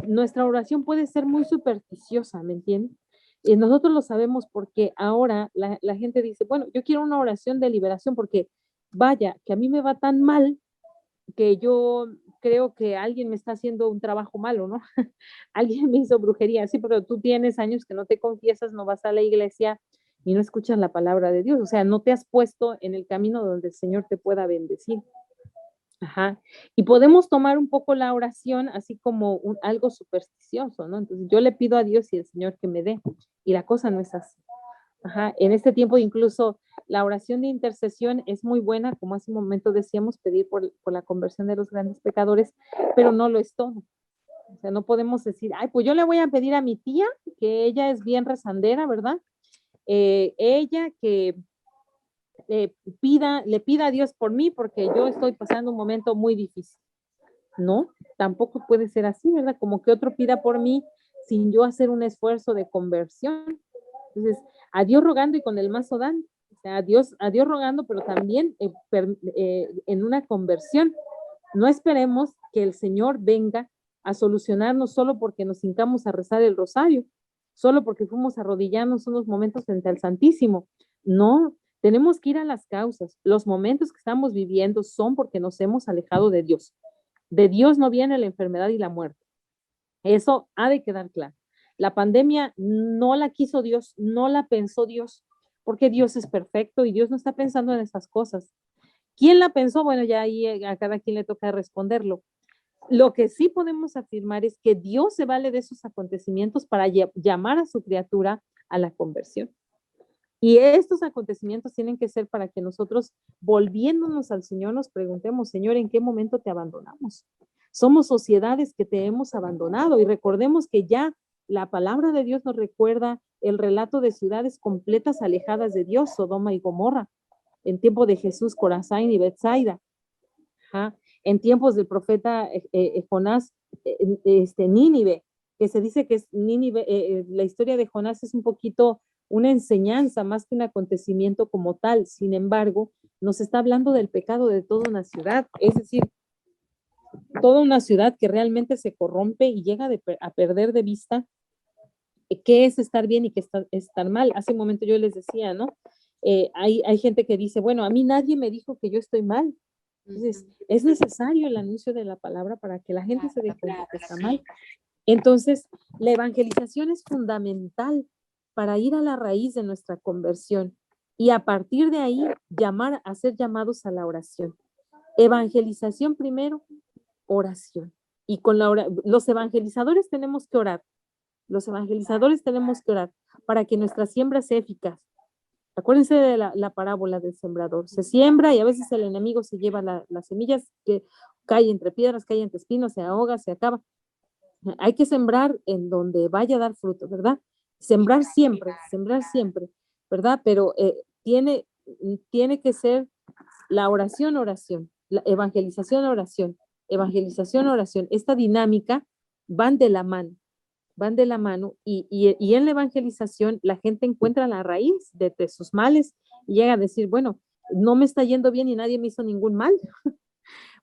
nuestra oración puede ser muy supersticiosa, ¿me entienden? Y nosotros lo sabemos porque ahora la gente dice, bueno, yo quiero una oración de liberación porque vaya, que a mí me va tan mal que yo creo que alguien me está haciendo un trabajo malo, ¿no? Alguien me hizo brujería, sí, pero tú tienes años que no te confiesas, no vas a la iglesia y no escuchas la palabra de Dios, o sea, no te has puesto en el camino donde el Señor te pueda bendecir. Ajá. Y podemos tomar un poco la oración así como algo supersticioso, ¿no? Entonces yo le pido a Dios y al Señor que me dé, y la cosa no es así. Ajá. En este tiempo incluso la oración de intercesión es muy buena, como hace un momento decíamos, pedir por la conversión de los grandes pecadores, pero no lo es todo. O sea, no podemos decir, ay, pues yo le voy a pedir a mi tía, que ella es bien rezandera, ¿verdad? Ella que le pida a Dios por mí porque yo estoy pasando un momento muy difícil. No, tampoco puede ser así, ¿verdad? Como que otro pida por mí sin yo hacer un esfuerzo de conversión. Entonces, a Dios rogando y con el mazo dan. O sea, a Dios rogando, pero también en una conversión. No esperemos que el Señor venga a solucionarnos solo porque nos hincamos a rezar el rosario, solo porque fuimos a arrodillarnos unos momentos frente al Santísimo. No, tenemos que ir a las causas. Los momentos que estamos viviendo son porque nos hemos alejado de Dios. De Dios no viene la enfermedad y la muerte. Eso ha de quedar claro. La pandemia no la quiso Dios, no la pensó Dios, porque Dios es perfecto y Dios no está pensando en esas cosas. ¿Quién la pensó? Bueno, ya ahí a cada quien le toca responderlo. Lo que sí podemos afirmar es que Dios se vale de esos acontecimientos para llamar a su criatura a la conversión. Y estos acontecimientos tienen que ser para que nosotros, volviéndonos al Señor, nos preguntemos, Señor, ¿en qué momento te abandonamos? Somos sociedades que te hemos abandonado y recordemos que ya la palabra de Dios nos recuerda el relato de ciudades completas alejadas de Dios, Sodoma y Gomorra, en tiempo de Jesús, Corazán y Betsaida. Ajá. En tiempos del profeta Jonás, Nínive, que se dice que es Nínive, la historia de Jonás es un poquito una enseñanza más que un acontecimiento como tal. Sin embargo, nos está hablando del pecado de toda una ciudad, es decir, toda una ciudad que realmente se corrompe y llega a perder de vista qué es estar bien y qué es estar mal. Hace un momento yo les decía, ¿no? Hay gente que dice, bueno, a mí nadie me dijo que yo estoy mal. Entonces, es necesario el anuncio de la palabra para que la gente se dé cuenta que está mal. Entonces, la evangelización es fundamental para ir a la raíz de nuestra conversión y a partir de ahí hacer llamados a la oración. Evangelización primero, oración. Y con los evangelizadores tenemos que orar. Los evangelizadores tenemos que orar para que nuestra siembra sea eficaz. Acuérdense de la parábola del sembrador. Se siembra y a veces el enemigo se lleva las semillas, que cae entre piedras, cae entre espinos, se ahoga, se acaba. Hay que sembrar en donde vaya a dar fruto, ¿verdad? Sembrar siempre, ¿verdad? Pero tiene que ser la oración, la evangelización, oración. Esta dinámica van de la mano y en la evangelización la gente encuentra la raíz de sus males y llega a decir, bueno, no me está yendo bien y nadie me hizo ningún mal.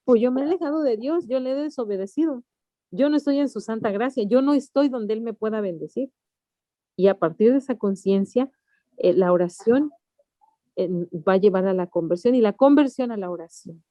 Pues yo me he alejado de Dios, yo le he desobedecido. Yo no estoy en su santa gracia, yo no estoy donde Él me pueda bendecir. Y a partir de esa conciencia, la oración va a llevar a la conversión y la conversión a la oración.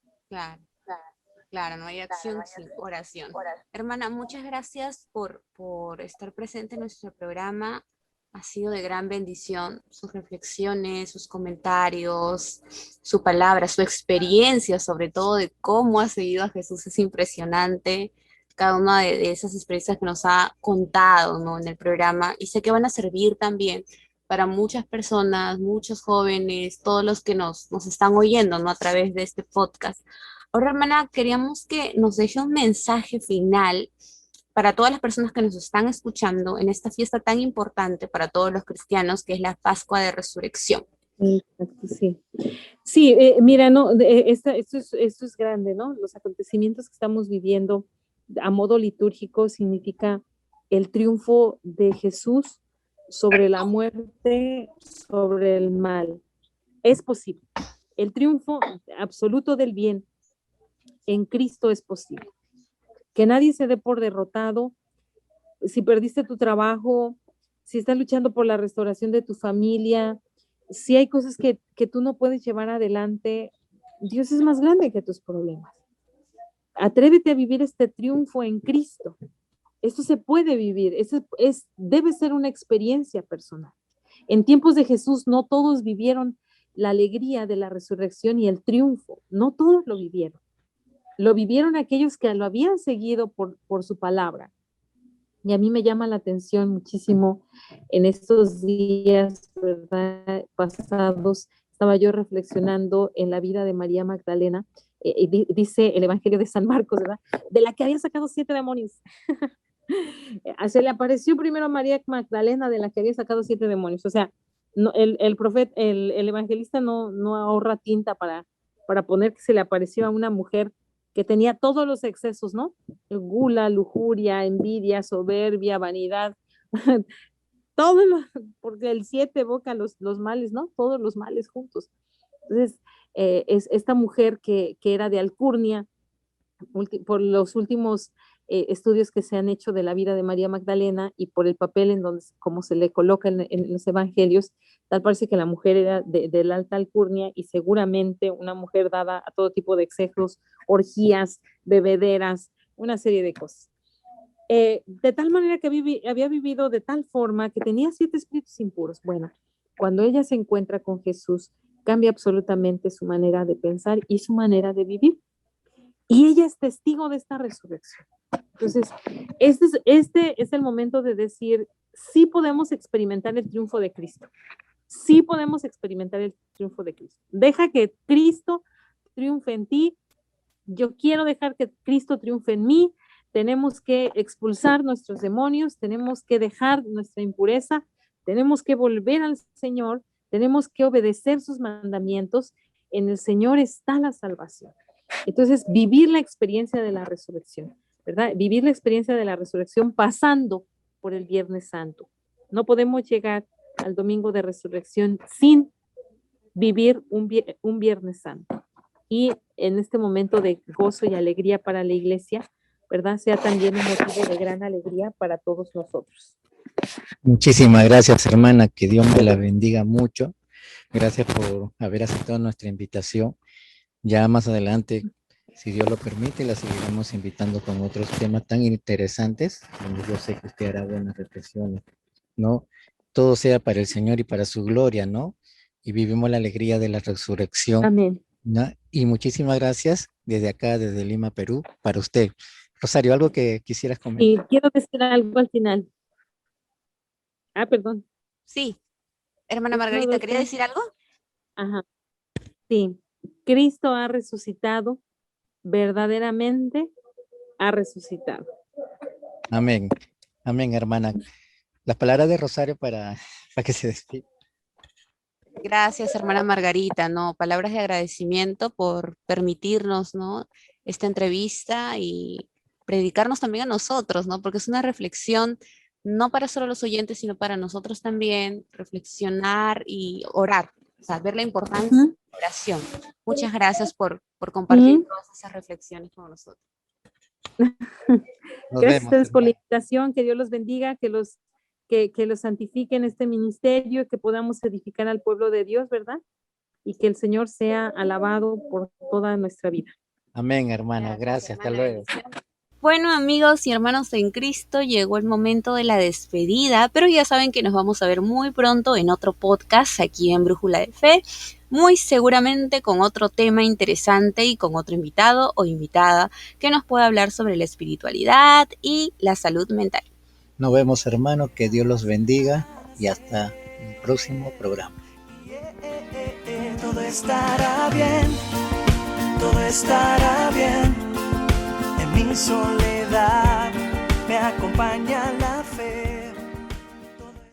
Claro, no hay acción sin oración. Hermana, muchas gracias por estar presente en nuestro programa. Ha sido de gran bendición sus reflexiones, sus comentarios, su palabra, su experiencia, sobre todo de cómo ha seguido a Jesús. Es impresionante cada una de esas experiencias que nos ha contado, ¿no?, en el programa. Y sé que van a servir también para muchas personas, muchos jóvenes, todos los que nos están oyendo, ¿no?, a través de este podcast. Ahora, hermana, queríamos que nos deje un mensaje final para todas las personas que nos están escuchando en esta fiesta tan importante para todos los cristianos, que es la Pascua de Resurrección. Exacto, sí. Sí, mira, no, esto es grande, ¿no? Los acontecimientos que estamos viviendo a modo litúrgico significa el triunfo de Jesús sobre la muerte, sobre el mal. Es posible. El triunfo absoluto del bien en Cristo es posible. Que nadie se dé por derrotado. Si perdiste tu trabajo, si estás luchando por la restauración de tu familia, si hay cosas que tú no puedes llevar adelante, Dios es más grande que tus problemas. Atrévete a vivir este triunfo en Cristo. Esto se puede vivir, debe ser una experiencia personal. En tiempos de Jesús no todos vivieron la alegría de la resurrección y el triunfo, no todos lo vivieron. Lo vivieron aquellos que lo habían seguido por su palabra. Y a mí me llama la atención muchísimo en estos días, ¿verdad?, pasados, estaba yo reflexionando en la vida de María Magdalena, dice el Evangelio de San Marcos, ¿verdad?, de la que había sacado 7 demonios. Se le apareció primero a María Magdalena, de la que había sacado 7 demonios. O sea, no, el profeta, el evangelista no ahorra tinta para poner que se le apareció a una mujer que tenía todos los excesos, ¿no? Gula, lujuria, envidia, soberbia, vanidad, todo, porque el 7 evoca los males, ¿no? Todos los males juntos. Entonces, es esta mujer que era de alcurnia, por los últimos estudios que se han hecho de la vida de María Magdalena y por el papel en donde, como se le coloca en los evangelios, tal parece que la mujer era de la alta alcurnia y seguramente una mujer dada a todo tipo de excesos, orgías, bebederas, una serie de cosas. De tal manera que había vivido de tal forma que tenía 7 espíritus impuros. Bueno, cuando ella se encuentra con Jesús, cambia absolutamente su manera de pensar y su manera de vivir. Y ella es testigo de esta resurrección. Entonces, este es el momento de decir, sí podemos experimentar el triunfo de Cristo. Sí podemos experimentar el triunfo de Cristo. Deja que Cristo triunfe en ti. Yo quiero dejar que Cristo triunfe en mí. Tenemos que expulsar nuestros demonios. Tenemos que dejar nuestra impureza. Tenemos que volver al Señor. Tenemos que obedecer sus mandamientos. En el Señor está la salvación. Entonces, vivir la experiencia de la resurrección, ¿verdad? Vivir la experiencia de la resurrección pasando por el Viernes Santo. No podemos llegar al domingo de resurrección sin vivir un Viernes Santo. Y en este momento de gozo y alegría para la iglesia, ¿verdad?, sea también un motivo de gran alegría para todos nosotros. Muchísimas gracias, hermana, que Dios me la bendiga mucho. Gracias por haber aceptado nuestra invitación. Ya más adelante, si Dios lo permite, la seguiremos invitando con otros temas tan interesantes, donde yo sé que usted hará buenas reflexiones, ¿no? Todo sea para el Señor y para su gloria, ¿no? Y vivimos la alegría de la resurrección. Amén. ¿No? Y muchísimas gracias desde acá, desde Lima, Perú, para usted. Rosario, ¿algo que quisieras comentar? Y quiero decir algo al final. Perdón. Sí. Hermana Margarita, ¿quería decir algo? Ajá. Sí. Cristo ha resucitado, verdaderamente ha resucitado. Amén. Amén, hermana. Las palabras de Rosario para que se despida. Gracias, hermana Margarita, ¿no? Palabras de agradecimiento por permitirnos, ¿no?, esta entrevista y predicarnos también a nosotros, ¿no? Porque es una reflexión no para solo los oyentes, sino para nosotros también, reflexionar y orar, o sea, ver la importancia de la oración. Muchas gracias por compartir todas esas reflexiones con nosotros. Gracias a ustedes por la invitación, que Dios los bendiga, que los santifique en este ministerio, que podamos edificar al pueblo de Dios, ¿verdad? Y que el Señor sea alabado por toda nuestra vida. Amén, hermana. Gracias. Hasta luego. Bueno, amigos y hermanos en Cristo, llegó el momento de la despedida, pero ya saben que nos vamos a ver muy pronto en otro podcast aquí en Brújula de Fe, muy seguramente con otro tema interesante y con otro invitado o invitada que nos pueda hablar sobre la espiritualidad y la salud mental. Nos vemos, hermanos, que Dios los bendiga y hasta el próximo programa. Todo estará bien. todo estará bien. En mi soledad me acompaña la fe.